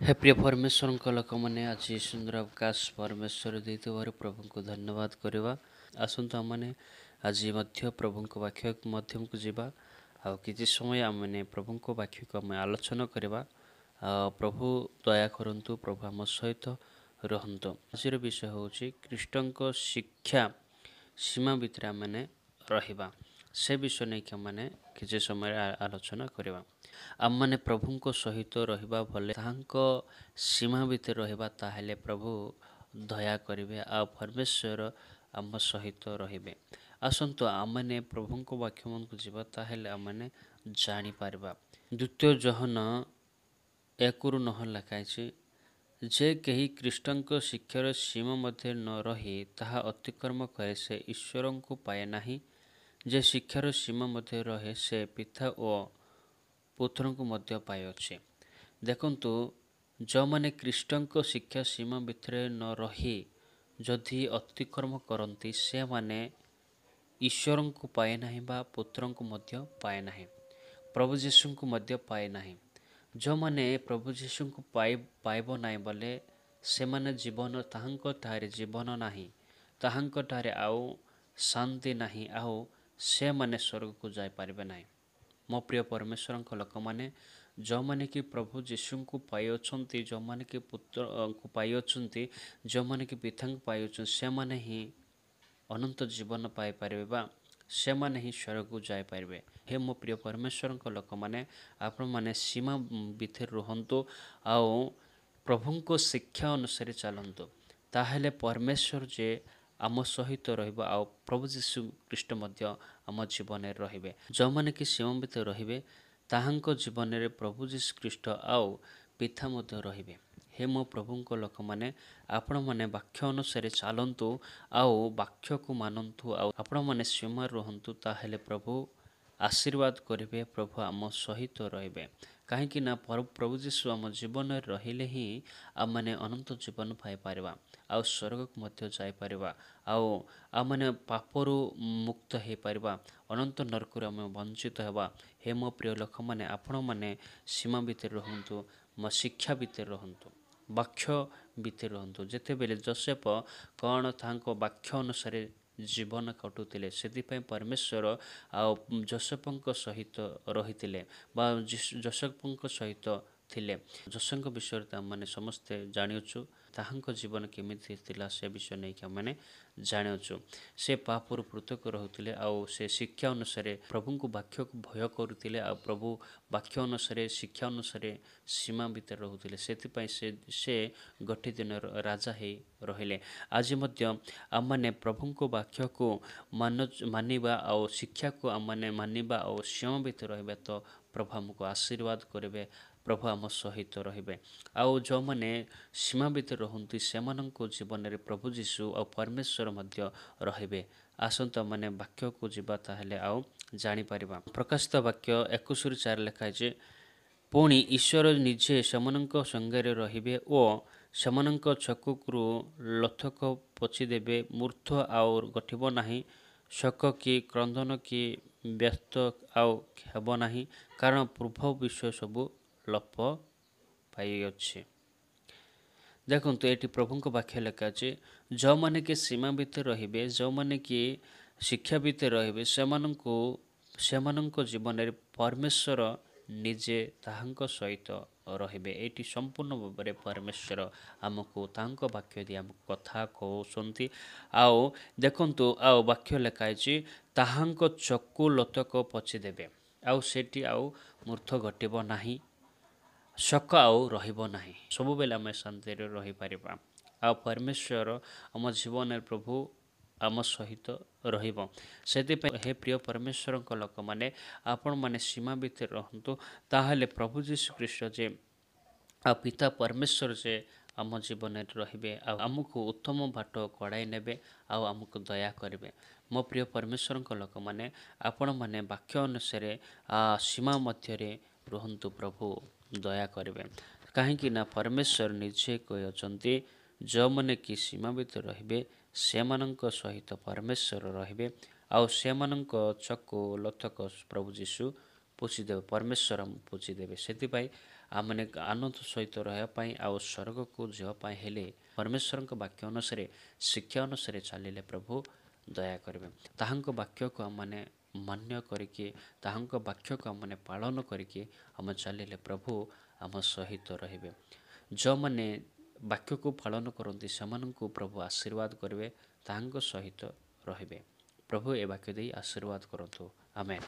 हे प्रिय परमेश्वर लोक मैंने आज सुंदर अवकाश परमेश्वर देवर प्रभु को धन्यवाद करवा। आसतु आमने आज प्रभु वाक्य मध्यम को जीवा आ कि समय आम प्रभु वाक्य को आम आलोचना करवा। प्रभु दया करंतु, प्रभु आम सहित रहंतु। आज विषय हूँ ख्रीष्ट शिक्षा सीमा भितर आम रहिबा से विषय नहीं कि मैंने किसी समय आलोचना करवा। आम मैंने प्रभु सहित रहिबा भले ताहांको सीमा भितर रहिबा ताहेले प्रभु दया करिवे आ परमेश्वर आम सहित रहिबे। आसंतु आम मैंने प्रभु वाक्य मन को जीवा ताहेले आम मैंने जानी पारबा। द्वितीय जहन 1-9 ଲେଖାଯାଇଛି जे केही ख्रीष्टଙ୍କ शिक्षार सीमा मध्य न रही ताहा अतिक्रम करे से ईश्वर को पाए नाही। जे शिक्षार सीमा मध्य रहे से पिता और पुत्र को मध्य पाए अच्छे। देखंतु जो माने ख्रीष्टଙ୍କ शिक्षा सीमा भितर न रही जदि अतिक्रम करती से माने ईश्वर को पाए नाही बा पुत्र को मध्य पाए नाही, प्रभु जीशु को मध्य पाए नाही। जो माने प्रभु जीशु को पाइब नाही बोले से माने जीवन ताहांको ठारे जीवन नाही, ताहांको ठारे आउ शांति नाही, आउ से माने स्वर्ग को जाय पारिबे नाही। मो प्रिय परमेश्वर लोक मैंने जो मैंने कि प्रभु जीशु को पाई अछंती, जो मैंने कि पुत्र को पाई अछंती, जो मैंने कि पिता को पाई अछंती, से माने ही अनंत जीवन पाई पारिबे बा से माने ही स्वर्ग को जाय पारिबे। हे मो प्रिय परमेश्वर लोक मैंने आपण माने सीमा भितर रुहंतु आउ प्रभु को शिक्षा अनुसार चलंतु, ताहेले परमेश्वर जे आम सहित रहिबा आ प्रभु जीशु ख्रीष्ट मध्य आम जीवन रहिबे। जो माने कि सीमा भितर रहिबे ताहांको जीवन रे प्रभु जीशु ख्रीष्ट आउ पिता मध्य रहिबे। हे मो प्रभु लोक मैंने आपण माने वाक्य अनुसार चलंतु आउ वाक्य को मानंतु आउ आपण माने सीमा रहंतु, ताहेले प्रभु आशीर्वाद करिवे, प्रभु आम सहित रहिबे। कहीं ना प्रभु जीशु आम जीवन रहिले ही आम मैंने अनंत जीवन पाई पारिबा आउ स्वर्ग को मध्य जाय पारिबा आउ आम मैंने पापरु मुक्त हो पारिबा, अनंत नरक आम वंचित हेबा। हे मो प्रिय लोक मैंने आपण मैंने सीमा भितर रहंतु, मो शिक्षा भितर रहंतु, वाक्य भितर रहंतु। जेते बेले जोसेफ कौन तांको वाक्य अनुसार जीवन कटुले से परमेश्वर आ जोसेफ सहित रही जोसेफ सहित थिले। जोसेफ विषय मैंने समस्ते जानुचु, ताहांको जीवन केमिति थिला से विषय नहीं कि मैंने जानुचु। से पापर पृथक रोते आउ से शिक्षा अनुसार प्रभु को वाक्य को भय करुले आ प्रभु वाक्य अनुसार शिक्षा अनुसार सीमा भितर रोते से गोटे दिन राजा ही रहिले। आज आम मैंने प्रभु को वाक्य को मानिबा आ शिक्षा को आम मैंने मानिबा आ सीमा भितर रहिबा तो प्रभु आमको आशीर्वाद करेंगे, प्रभु आम सहित रहिबे। आउ जो माने सीमा भितर रहंती सेमानंको जीवन रे प्रभु जीशु और परमेश्वर मध्य रहिबे। आसंत माने वाक्य को जीवा ताहेले आउ जानी परिबा। प्रकाशित वाक्य 21:4 लेखा है, पुणी ईश्वर निजे सेमानंको संगरे रहिबे ओ सेमानंको चकुकरू लथक पोछिदेबे, मूर्ख आउ गठिब नाही, शक कि क्रंदन कि व्यस्त आउ हेब नाही, कारण पूर्व विषय सबू लोप पाइअछि। देखो ये प्रभु वाक्य लेखा अच्छे, जो माने कि सीमा भितर रहिबे, जो माने कि शिक्षा भितर रहिबे सेमानंको जीवन रे परमेश्वर निजे ताहांको सहित रहिबे। एटी संपूर्ण भाव में परमेश्वर आमको तांको वाक्य दी आमको कथा कहउछंती। आउ देखंतु आउ वाक्य लेखा है, ताहांको चक्कु लतक पछि देबे, आउ सेठी आउ मूर्ख घटिब नाही, शक आउ रहिब नाही, सब बेले आम शांति रही पारिबा। आ परमेश्वर आम जीवन प्रभु आम सहित रहिब। सेतिपय हे प्रिय परमेश्वर लोक माने आपण माने सीमा भितर रहंतु, ताहेले प्रभु जीशु ख्रीष्ट जे आ पिता परमेश्वर जे आम जीवन रहिबे, आमको उत्तम बाट कड़ाई नेबे, आमको दया करेंगे। मो प्रिय परमेश्वर लोक माने आपण माने वाक्य अनुसार सीमा मध्य रुहंतु, प्रभु दया करेंगे। कहीं ना परमेश्वर निजे कहते, जो मैंने कि सीमा भितर रहिबे सेमानंक सहित परमेश्वर रहिबे, आउ सेमानंक चक्कु लथक प्रभु जीशु पोछिदेवे, परमेश्वर पोछिदेवे। सेतिपाई ଆମମାନେ ଆନନ୍ଦ ସହିତ ରହିବା ପାଇଁ ଆଉ ସ୍ୱର୍ଗକୁ ଯିବା ପାଇଁ ହେଲେ ପରମେଶ୍ୱରଙ୍କ ବାକ୍ୟ ଅନୁସାରେ ଶିକ୍ଷା ଅନୁସାରେ ଚାଲିଲେ ପ୍ରଭୁ ଦୟା କରିବେ। ତାହାଙ୍କ ବାକ୍ୟକୁ ଆମମାନେ ମାନ୍ୟ କରିକି ତାହାଙ୍କ ବାକ୍ୟକୁ ଆମମାନେ ପାଳନ କରିକି ଆମେ ଚାଲିଲେ ପ୍ରଭୁ ଆମ ସହିତ ରହିବେ। ଯେଉଁମାନେ ବାକ୍ୟକୁ ପାଳନ କରନ୍ତି ସେମାନଙ୍କୁ ପ୍ରଭୁ ଆଶୀର୍ବାଦ କରିବେ, ତାହାଙ୍କ ସହିତ ରହିବେ। ପ୍ରଭୁ ଏ ବାକ୍ୟ ଦେଇ ଆଶୀର୍ବାଦ କରନ୍ତୁ। ଆମେନ୍।